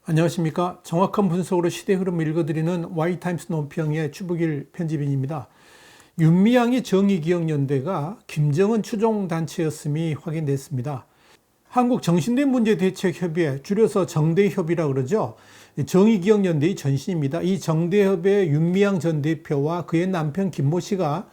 안녕하십니까. 정확한 분석으로 시대 흐름을 읽어드리는 Y타임스 논평의 추북일 편집인입니다. 윤미향이 정의기억연대가 김정은 추종단체였음이 확인됐습니다. 한국정신대문제대책협의회, 줄여서 정대협이라고 그러죠. 정의기억연대의 전신입니다. 이 정대협의 윤미향 전 대표와 그의 남편 김모 씨가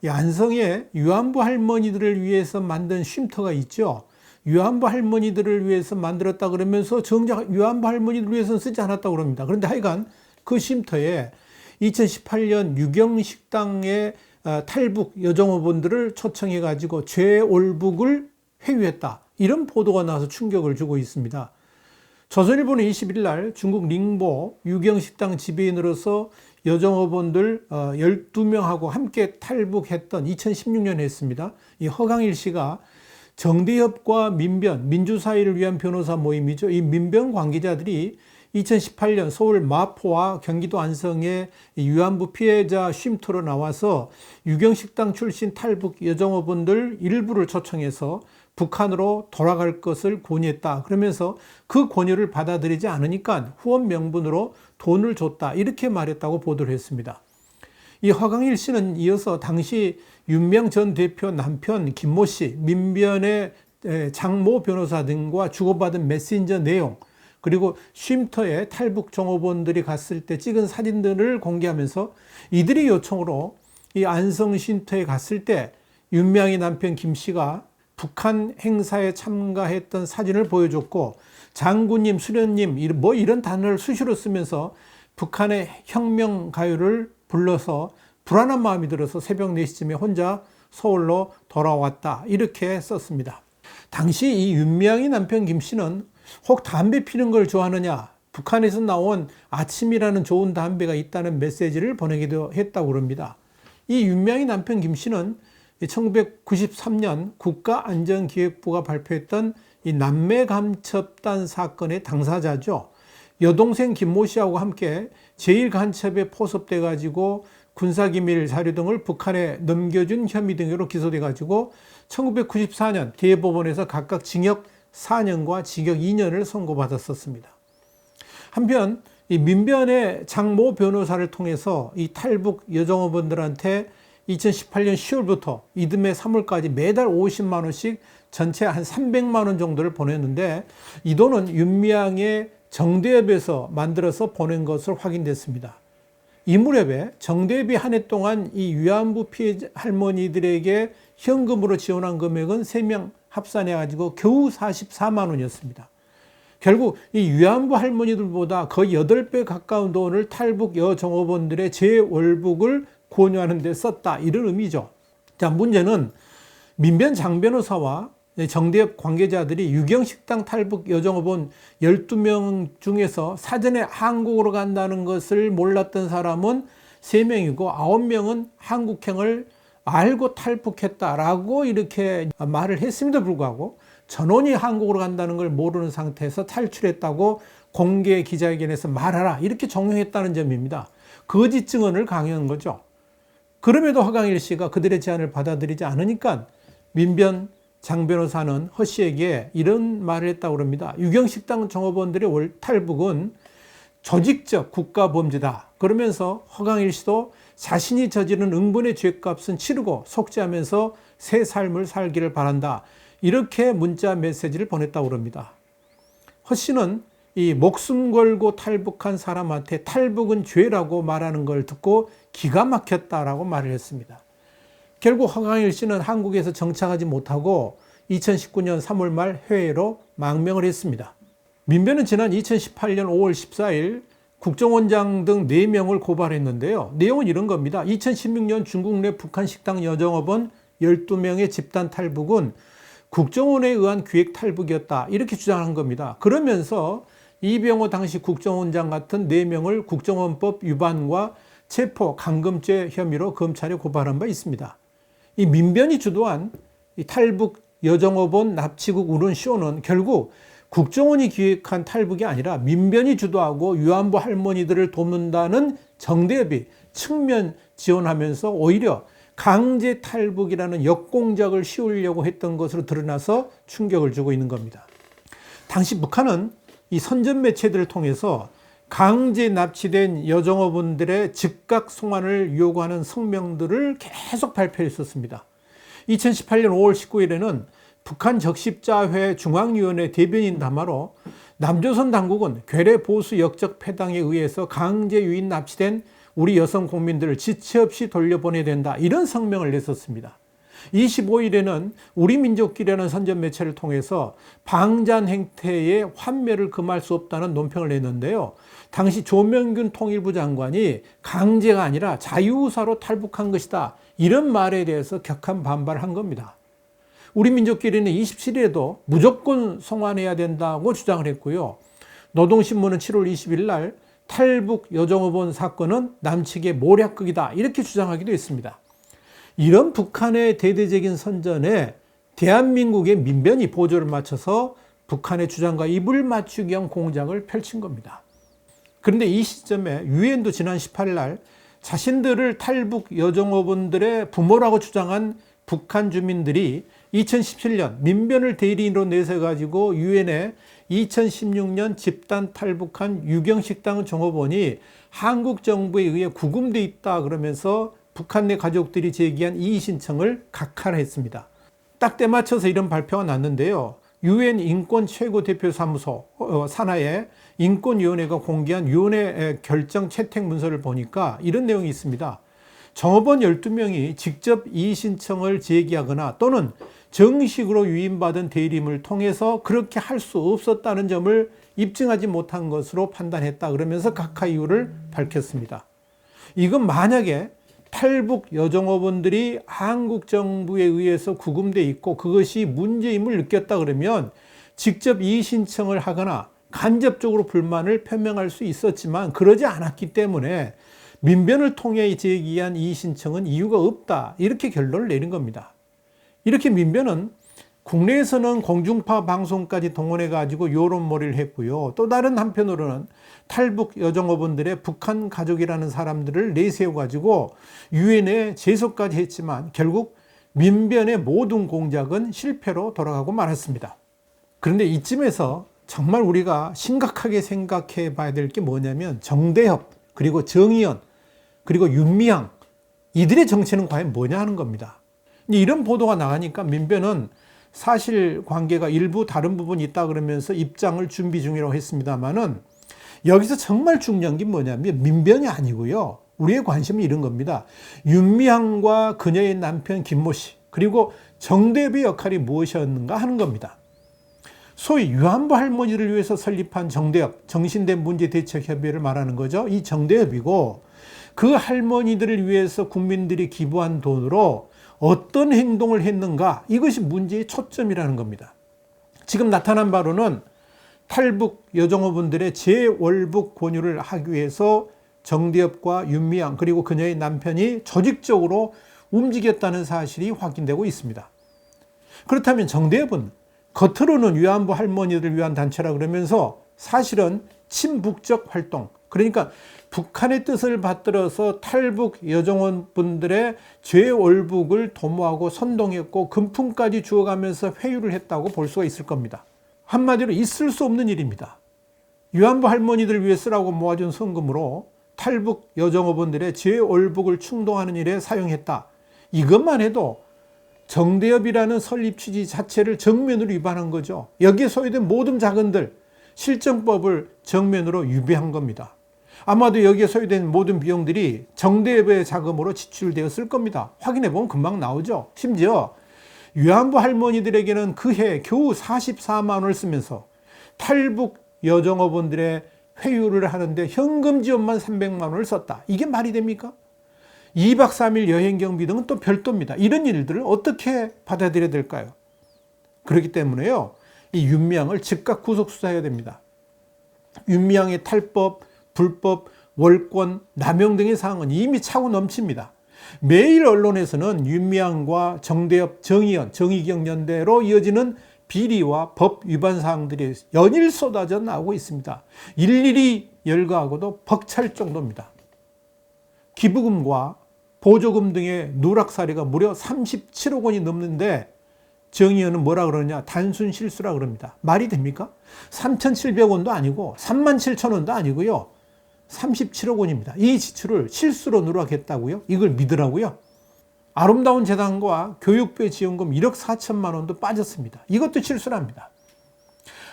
안성에 유안부 할머니들을 위해서 만든 쉼터가 있죠. 유안부 할머니들을 위해서 만들었다 그러면서 정작 유안부 할머니들을 위해서는 쓰지 않았다고 그럽니다. 그런데 하여간 그 쉼터에 2018년 유경식당의 탈북 여정어분들을 초청해 가지고 재올북을 회유했다. 이런 보도가 나와서 충격을 주고 있습니다. 조선일보는 21일 날 중국 닝보 유경식당 지배인으로서 여정어분들 12명하고 함께 탈북했던 2016년에 했습니다. 이 허강일 씨가 정대협과 민변, 민주사회를 위한 변호사 모임이죠. 이 민변 관계자들이 2018년 서울 마포와 경기도 안성의 유안부 피해자 쉼터로 나와서 유경식당 출신 탈북 여정어분들 일부를 초청해서 북한으로 돌아갈 것을 권유했다. 그러면서 그 권유를 받아들이지 않으니까 후원 명분으로 돈을 줬다. 이렇게 말했다고 보도를 했습니다. 이 허강일 씨는 이어서 당시 윤미향 전 대표 남편 김모 씨, 민변의 장모 변호사 등과 주고받은 메신저 내용, 그리고 쉼터에 탈북 종업원들이 갔을 때 찍은 사진들을 공개하면서 이들의 요청으로 이 안성 쉼터에 갔을 때 윤미향의 남편 김 씨가 북한 행사에 참가했던 사진을 보여줬고, 장군님, 수련님, 이런 단어를 수시로 쓰면서 북한의 혁명 가요를 불러서 불안한 마음이 들어서 새벽 4시쯤에 혼자 서울로 돌아왔다. 이렇게 썼습니다. 당시 이 윤미향의 남편 김 씨는 혹 담배 피는 걸 좋아하느냐? 북한에서 나온 아침이라는 좋은 담배가 있다는 메시지를 보내기도 했다고 합니다. 이 윤미향의 남편 김 씨는 1993년 국가안전기획부가 발표했던 이 남매간첩단 사건의 당사자죠. 여동생 김모 씨하고 함께 제1간첩에 포섭돼 가지고 군사기밀 자료 등을 북한에 넘겨준 혐의 등으로 기소돼 가지고 1994년 대법원에서 각각 징역 4년과 징역 2년을 선고받았었습니다. 한편 이 민변의 장모 변호사를 통해서 이 탈북 여정어분들한테 2018년 10월부터 이듬해 3월까지 매달 50만 원씩 전체 한 300만 원 정도를 보냈는데, 이 돈은 윤미향의 정대협에서 만들어서 보낸 것으로 확인됐습니다. 이 무렵에 정대협이 한 해 동안 이 위안부 피해자 할머니들에게 현금으로 지원한 금액은 3명 합산해가지고 겨우 44만 원이었습니다. 결국 이 위안부 할머니들보다 거의 8배 가까운 돈을 탈북 여정어분들의 재월북을 권유하는 데 썼다. 이런 의미죠. 자, 문제는 민변 장 변호사와 정대협 관계자들이 유경식당 탈북 여정어분 12명 중에서 사전에 한국으로 간다는 것을 몰랐던 사람은 3명이고 9명은 한국행을 알고 탈북했다라고 이렇게 말을 했음에도 불구하고 전원이 한국으로 간다는 걸 모르는 상태에서 탈출했다고 공개 기자회견에서 말하라 이렇게 종용했다는 점입니다. 거짓 증언을 강요한 거죠. 그럼에도 허강일 씨가 그들의 제안을 받아들이지 않으니까 민변 장 변호사는 허 씨에게 이런 말을 했다고 합니다. 유경식당 종업원들의 탈북은 조직적 국가범죄다. 그러면서 허강일 씨도 자신이 저지른 응분의 죄값은 치르고 속죄하면서 새 삶을 살기를 바란다. 이렇게 문자 메시지를 보냈다고 합니다. 허 씨는 이 목숨 걸고 탈북한 사람한테 탈북은 죄라고 말하는 걸 듣고 기가 막혔다라고 말을 했습니다. 결국 허강일 씨는 한국에서 정착하지 못하고 2019년 3월 말 해외로 망명을 했습니다. 민변은 지난 2018년 5월 14일 국정원장 등 4명을 고발했는데요. 내용은 이런 겁니다. 2016년 중국 내 북한 식당 여정어분 12명의 집단 탈북은 국정원에 의한 기획 탈북이었다. 이렇게 주장한 겁니다. 그러면서 이병호 당시 국정원장 같은 4명을 국정원법 위반과 체포 감금죄 혐의로 검찰에 고발한 바 있습니다. 이 민변이 주도한 이 탈북 여정어본 납치국 운운 쇼는 결국 국정원이 기획한 탈북이 아니라 민변이 주도하고 위안부 할머니들을 돕는다는 정대협이 측면 지원하면서 오히려 강제 탈북이라는 역공작을 씌우려고 했던 것으로 드러나서 충격을 주고 있는 겁니다. 당시 북한은 이 선전 매체들을 통해서 강제 납치된 여정어분들의 즉각 송환을 요구하는 성명들을 계속 발표했었습니다. 2018년 5월 19일에는 북한 적십자회 중앙위원회 대변인 담화로 남조선 당국은 괴뢰 보수 역적 패당에 의해서 강제 유인 납치된 우리 여성 국민들을 지체 없이 돌려보내야 된다, 이런 성명을 냈었습니다. 25일에는 우리민족기라는 선전 매체를 통해서 방잔 행태의 환멸을 금할 수 없다는 논평을 냈는데요. 당시 조명균 통일부 장관이 강제가 아니라 자유의사로 탈북한 것이다, 이런 말에 대해서 격한 반발을 한 겁니다. 우리민족기리는 27일에도 무조건 송환해야 된다고 주장을 했고요. 노동신문은 7월 20일 날 탈북 여정어본 사건은 남측의 모략극이다, 이렇게 주장하기도 했습니다. 이런 북한의 대대적인 선전에 대한민국의 민변이 보조를 맞춰서 북한의 주장과 입을 맞추기 위한 공작을 펼친 겁니다. 그런데 이 시점에 유엔도 지난 18일 날 자신들을 탈북 여정어분들의 부모라고 주장한 북한 주민들이 2017년 민변을 대리인으로 내세가지고 유엔에 2016년 집단 탈북한 유경식당 종업원이 한국 정부에 의해 구금돼 있다 그러면서 북한 내 가족들이 제기한 이의 신청을 각하했습니다. 딱 때 맞춰서 이런 발표가 났는데요. 유엔 인권 최고 대표 사무소 산하의 인권위원회가 공개한 위원회 결정 채택 문서를 보니까 이런 내용이 있습니다. 정업원 12명이 직접 이의 신청을 제기하거나 또는 정식으로 유인받은 대리인을 통해서 그렇게 할 수 없었다는 점을 입증하지 못한 것으로 판단했다 그러면서 각하 이유를 밝혔습니다. 이건 만약에 탈북 여정어분들이 한국 정부에 의해서 구금돼 있고 그것이 문제임을 느꼈다 그러면 직접 이의 신청을 하거나 간접적으로 불만을 표명할 수 있었지만 그러지 않았기 때문에 민변을 통해 제기한 이의 신청은 이유가 없다, 이렇게 결론을 내린 겁니다. 이렇게 민변은 국내에서는 공중파 방송까지 동원해 가지고 여론몰이를 했고요. 또 다른 한편으로는 탈북 여정어분들의 북한 가족이라는 사람들을 내세워 가지고 유엔에 제소까지 했지만 결국 민변의 모든 공작은 실패로 돌아가고 말았습니다. 그런데 이쯤에서 정말 우리가 심각하게 생각해 봐야 될 게 뭐냐면 정대협, 그리고 정의연, 그리고 윤미향, 이들의 정체는 과연 뭐냐 하는 겁니다. 이런 보도가 나가니까 민변은 사실관계가 일부 다른 부분이 있다 그러면서 입장을 준비 중이라고 했습니다만은 여기서 정말 중요한 게 뭐냐면 민변이 아니고요. 우리의 관심은 이런 겁니다. 윤미향과 그녀의 남편 김모 씨, 그리고 정대협의 역할이 무엇이었는가 하는 겁니다. 소위 위안부 할머니를 위해서 설립한 정대협, 정신된 문제대책협의회를 말하는 거죠. 이 정대협이고 그 할머니들을 위해서 국민들이 기부한 돈으로 어떤 행동을 했는가, 이것이 문제의 초점이라는 겁니다. 지금 나타난 바로는 탈북 여정어분들의 재월북 권유를 하기 위해서 정대협과 윤미향 그리고 그녀의 남편이 조직적으로 움직였다는 사실이 확인되고 있습니다. 그렇다면 정대협은 겉으로는 위안부 할머니들을 위한 단체라 그러면서 사실은 친북적 활동, 그러니까 북한의 뜻을 받들어서 탈북 여정원분들의 재월북을 도모하고 선동했고 금품까지 주어가면서 회유를 했다고 볼 수가 있을 겁니다. 한마디로 있을 수 없는 일입니다. 위안부 할머니들 위해 쓰라고 모아준 성금으로 탈북 여정어분들의 재월북을 충동하는 일에 사용했다. 이것만 해도 정대협이라는 설립 취지 자체를 정면으로 위반한 거죠. 여기에 소요된 모든 자금들, 실정법을 정면으로 위배한 겁니다. 아마도 여기에 소요된 모든 비용들이 정대협의 자금으로 지출되었을 겁니다. 확인해보면 금방 나오죠. 심지어 위안부 할머니들에게는 그해 겨우 44만 원을 쓰면서 탈북 여정어분들의 회유를 하는데 현금 지원만 300만 원을 썼다. 이게 말이 됩니까? 2박 3일 여행 경비 등은 또 별도입니다. 이런 일들을 어떻게 받아들여야 될까요? 그렇기 때문에요, 이 윤미향을 즉각 구속 수사해야 됩니다. 윤미향의 탈법, 불법, 월권, 남용 등의 사항은 이미 차고 넘칩니다. 매일 언론에서는 윤미향과 정대협, 정의연, 정의경연대로 이어지는 비리와 법 위반 사항들이 연일 쏟아져 나오고 있습니다. 일일이 열거하고도 벅찰 정도입니다. 기부금과 보조금 등의 누락 사례가 무려 37억 원이 넘는데 정의연은 뭐라 그러냐? 단순 실수라 그럽니다. 말이 됩니까? 3,700원도 아니고 37,000원도 아니고요. 37억 원입니다. 이 지출을 실수로 누락했다고요? 이걸 믿으라고요? 아름다운 재단과 교육부의 지원금 1억 4천만 원도 빠졌습니다. 이것도 실수랍니다.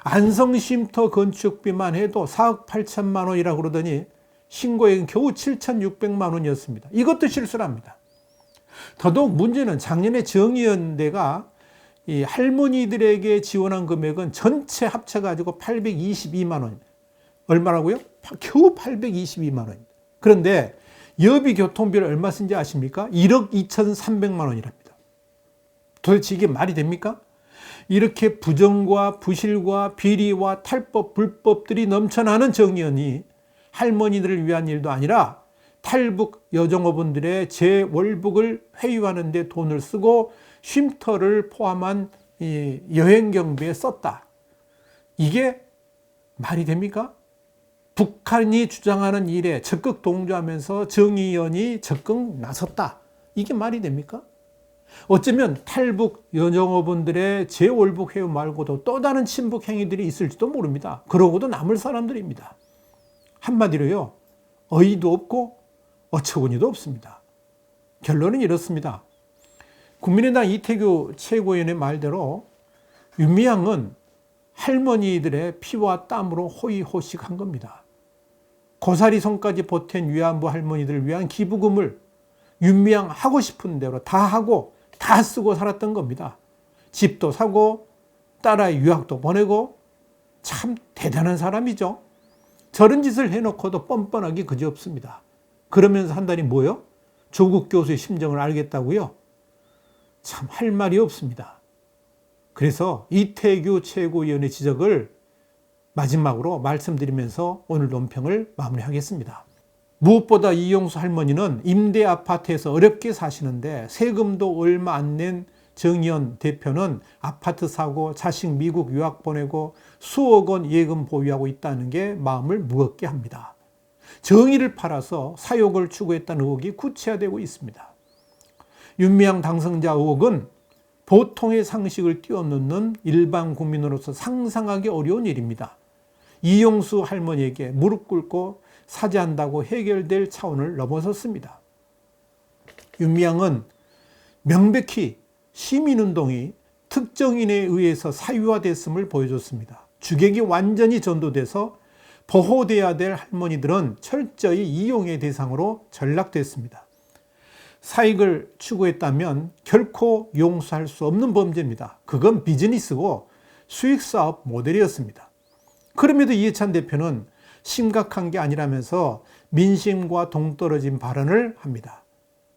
안성쉼터 건축비만 해도 4억 8천만 원이라고 그러더니 신고액은 겨우 7,600만 원이었습니다. 이것도 실수랍니다. 더더욱 문제는 작년에 정의연대가 이 할머니들에게 지원한 금액은 전체 합쳐가지고 822만 원. 얼마라고요? 겨우 822만 원입니다. 그런데 여비 교통비를 얼마 쓴지 아십니까? 1억 2,300만 원이랍니다. 도대체 이게 말이 됩니까? 이렇게 부정과 부실과 비리와 탈법, 불법들이 넘쳐나는 정의연이 할머니들을 위한 일도 아니라 탈북 여정어분들의 재월북을 회유하는 데 돈을 쓰고 쉼터를 포함한 이 여행 경비에 썼다. 이게 말이 됩니까? 북한이 주장하는 일에 적극 동조하면서 정의연이 적극 나섰다. 이게 말이 됩니까? 어쩌면 탈북 여정어분들의 재월북 회유 말고도 또 다른 친북 행위들이 있을지도 모릅니다. 그러고도 남을 사람들입니다. 한마디로요, 어이도 없고 어처구니도 없습니다. 결론은 이렇습니다. 국민의당 이태규 최고위원의 말대로 윤미향은 할머니들의 피와 땀으로 호의호식한 겁니다. 고사리 손까지 보탠 위안부 할머니들을 위한 기부금을 윤미향 하고 싶은 대로 다 하고 다 쓰고 살았던 겁니다. 집도 사고 딸아이 유학도 보내고 참 대단한 사람이죠. 저런 짓을 해놓고도 뻔뻔하기 그지없습니다. 그러면서 한다니 뭐요? 조국 교수의 심정을 알겠다고요? 참 할 말이 없습니다. 그래서 이태규 최고위원의 지적을 마지막으로 말씀드리면서 오늘 논평을 마무리하겠습니다. 무엇보다 이용수 할머니는 임대 아파트에서 어렵게 사시는데 세금도 얼마 안 낸 정의연 대표는 아파트 사고 자식 미국 유학 보내고 수억 원 예금 보유하고 있다는 게 마음을 무겁게 합니다. 정의를 팔아서 사욕을 추구했다는 의혹이 구체화되고 있습니다. 윤미향 당선자 의혹은 보통의 상식을 뛰어넘는 일반 국민으로서 상상하기 어려운 일입니다. 이용수 할머니에게 무릎 꿇고 사죄한다고 해결될 차원을 넘어섰습니다. 윤미향은 명백히 시민운동이 특정인에 의해서 사유화됐음을 보여줬습니다. 주객이 완전히 전도돼서 보호돼야 될 할머니들은 철저히 이용의 대상으로 전락됐습니다. 사익을 추구했다면 결코 용서할 수 없는 범죄입니다. 그건 비즈니스고 수익사업 모델이었습니다. 그럼에도 이해찬 대표는 심각한 게 아니라면서 민심과 동떨어진 발언을 합니다.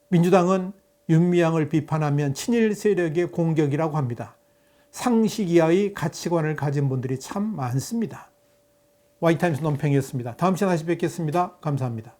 민주당은 윤미향을 비판하면 친일 세력의 공격이라고 합니다. 상식 이하의 가치관을 가진 분들이 참 많습니다. 와이타임스 논평이었습니다. 다음 시간에 다시 뵙겠습니다. 감사합니다.